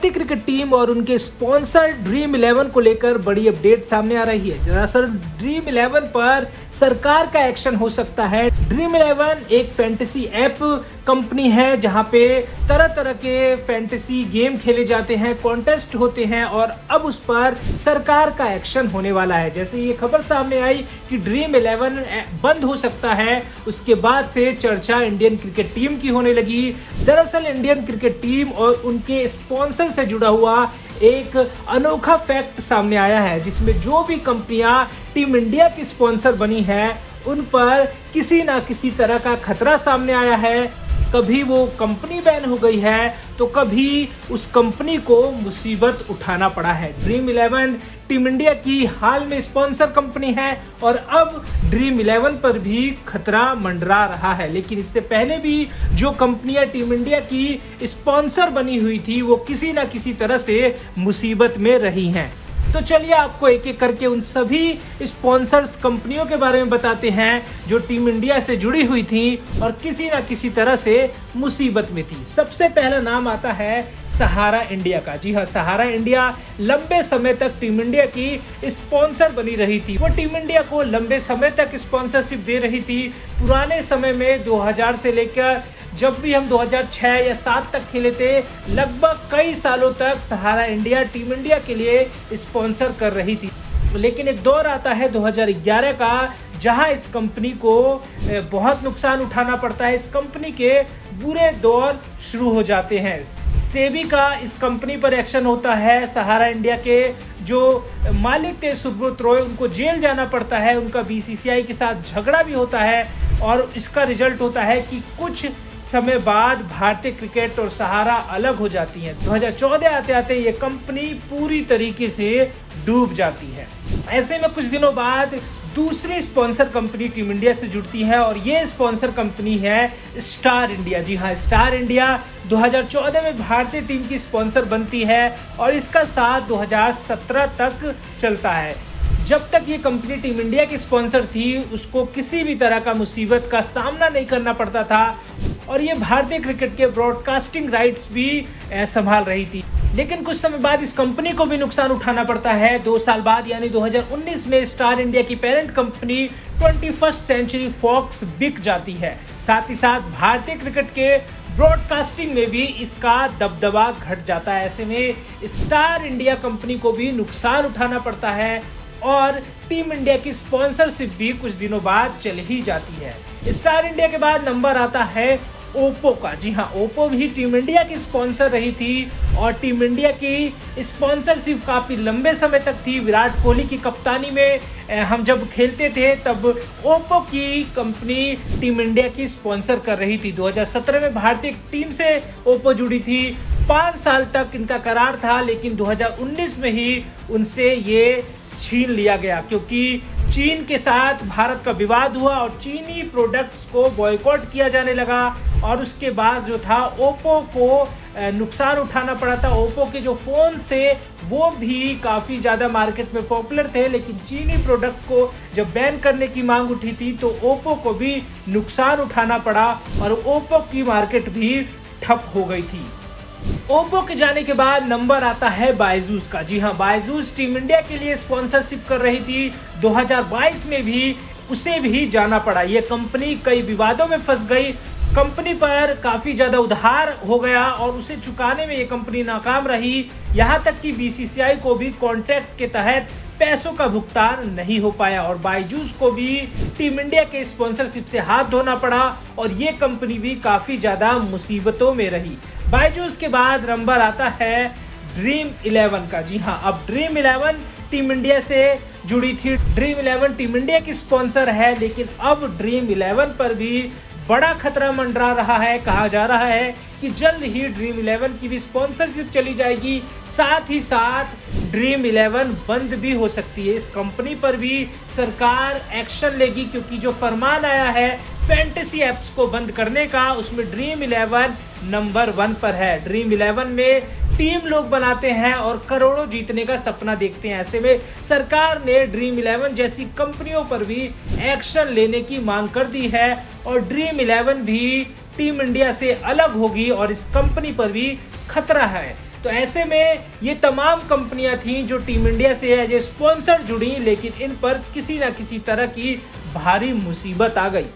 भारतीय cricket team और उनके स्पॉन्सर ड्रीम 11 को लेकर बड़ी अपडेट सामने आ रही है। दरअसल ड्रीम 11 पर सरकार का एक्शन हो सकता है। ड्रीम 11 एक फैंटेसी ऐप कंपनी है जहां पे तरह तरह के फैंटेसी गेम खेले जाते हैं, कॉन्टेस्ट होते हैं और अब उस पर सरकार का एक्शन होने वाला है। जैसे ये खबर सामने आई कि ड्रीम 11 बंद हो सकता है, उसके बाद से चर्चा इंडियन क्रिकेट टीम की होने लगी। दरअसल इंडियन क्रिकेट टीम और उनके स्पॉन्सर से जुड़ा हुआ एक अनोखा फैक्ट सामने आया है, जिसमें जो भी कंपनियां टीम इंडिया की स्पॉन्सर बनी है उन पर किसी ना किसी तरह का खतरा सामने आया है। कभी वो कंपनी बैन हो गई है तो कभी उस कंपनी को मुसीबत उठाना पड़ा है। ड्रीम 11 टीम इंडिया की हाल में स्पॉन्सर कंपनी है और अब ड्रीम 11 पर भी खतरा मंडरा रहा है। लेकिन इससे पहले भी जो कंपनियां टीम इंडिया की स्पॉन्सर बनी हुई थी वो किसी ना किसी तरह से मुसीबत में रही हैं। तो चलिए आपको एक एक करके उन सभी स्पॉन्सर्स कंपनियों के बारे में बताते हैं जो टीम इंडिया से जुड़ी हुई थी और किसी ना किसी तरह से मुसीबत में थी। सबसे पहला नाम आता है सहारा इंडिया का। जी हाँ, सहारा इंडिया लंबे समय तक टीम इंडिया की स्पॉन्सर बनी रही थी। वो टीम इंडिया को लंबे समय तक स्पॉन्सरशिप दे रही थी। पुराने समय में 2000 से लेकर जब भी हम 2006 या 7 तक खेले थे, लगभग कई सालों तक सहारा इंडिया टीम इंडिया के लिए स्पॉन्सर कर रही थी। लेकिन एक दौर आता है 2011 का जहां इस कंपनी को बहुत नुकसान उठाना पड़ता है। इस कंपनी के बुरे दौर शुरू हो जाते हैं। सेबी का इस कंपनी पर एक्शन होता है। सहारा इंडिया के जो मालिक थे सुब्रत रॉय, उनको जेल जाना पड़ता है। उनका बीसीसीआई के साथ झगड़ा भी होता है और इसका रिजल्ट होता है कि कुछ समय बाद भारतीय क्रिकेट और सहारा अलग हो जाती हैं। 2014 आते आते ये कंपनी पूरी तरीके से डूब जाती है। ऐसे में कुछ दिनों बाद दूसरी स्पॉन्सर कंपनी टीम इंडिया से जुड़ती है और ये स्पॉन्सर कंपनी है स्टार इंडिया। जी हाँ, स्टार इंडिया 2014 में भारतीय टीम की स्पॉन्सर बनती है और इसका साथ 2017 तक चलता है। जब तक ये कंपनी टीम इंडिया की स्पॉन्सर थी उसको किसी भी तरह का मुसीबत का सामना नहीं करना पड़ता था और ये भारतीय क्रिकेट के ब्रॉडकास्टिंग राइट्स भी संभाल रही थी। लेकिन कुछ समय बाद इस कंपनी को भी नुकसान उठाना पड़ता है। 2 साल बाद यानी 2019 में स्टार इंडिया की parent company 21st century Fox बिक जाती है। साथ ही साथ भारतीय क्रिकेट के ब्रॉडकास्टिंग में भी इसका दबदबा घट जाता है। ऐसे में स्टार इंडिया कंपनी को भी नुकसान उठाना पड़ता है और टीम इंडिया की स्पॉन्सरशिप भी कुछ दिनों बाद चली ही जाती है। स्टार इंडिया के बाद नंबर आता है ओप्पो का। जी हाँ, ओप्पो भी टीम इंडिया की स्पॉन्सर रही थी और टीम इंडिया की स्पॉन्सरशिप काफ़ी लंबे समय तक थी। विराट कोहली की कप्तानी में हम जब खेलते थे तब ओप्पो की कंपनी टीम इंडिया की स्पॉन्सर कर रही थी। 2017 में भारतीय टीम से ओप्पो जुड़ी थी। 5 साल तक इनका करार था, लेकिन 2019 में ही उनसे ये छीन लिया गया क्योंकि चीन के साथ भारत का विवाद हुआ और चीनी प्रोडक्ट्स को बॉयकॉट किया जाने लगा और उसके बाद जो था ओप्पो को नुकसान उठाना पड़ा था। ओप्पो के जो फ़ोन थे वो भी काफ़ी ज़्यादा मार्केट में पॉपुलर थे, लेकिन चीनी प्रोडक्ट को जब बैन करने की मांग उठी थी तो ओप्पो को भी नुकसान उठाना पड़ा और ओप्पो की मार्केट भी ठप हो गई थी। ओप्पो के जाने के बाद नंबर आता है बायजूस का। जी हाँ, बायजूस टीम इंडिया के लिए स्पॉन्सरशिप कर रही थी। 2022 में भी उसे भी जाना पड़ा। ये कंपनी कई विवादों में फंस गई। कंपनी पर काफ़ी ज़्यादा उधार हो गया और उसे चुकाने में ये कंपनी नाकाम रही। यहाँ तक कि बीसीसीआई को भी कॉन्ट्रैक्ट के तहत पैसों का भुगतान नहीं हो पाया और बायजूस को भी टीम इंडिया के स्पॉन्सरशिप से हाथ धोना पड़ा और ये कंपनी भी काफ़ी ज़्यादा मुसीबतों में रही। बायजूस के बाद नंबर आता है ड्रीम 11 का। जी हाँ, अब ड्रीम 11 टीम इंडिया से जुड़ी थी। ड्रीम 11 टीम इंडिया की स्पॉन्सर है, लेकिन अब ड्रीम 11 पर भी बड़ा खतरा मंडरा रहा है। कहा जा रहा है कि जल्द ही ड्रीम 11 की भी स्पॉन्सरशिप चली जाएगी। साथ ही साथ ड्रीम 11 बंद भी हो सकती है। इस कंपनी पर भी सरकार एक्शन लेगी क्योंकि जो फरमान आया है फैंटेसी ऐप्स को बंद करने का, उसमें ड्रीम 11 नंबर 1 पर है। ड्रीम 11 में टीम लोग बनाते हैं और करोड़ों जीतने का सपना देखते हैं। ऐसे में सरकार ने ड्रीम 11 जैसी कंपनियों पर भी एक्शन लेने की मांग कर दी है और ड्रीम 11 भी टीम इंडिया से अलग होगी और इस कंपनी पर भी खतरा है। तो ऐसे में ये तमाम कंपनियां थीं जो टीम इंडिया से एज ए स्पॉन्सर जुड़ी, लेकिन इन पर किसी ना किसी तरह की भारी मुसीबत आ गई।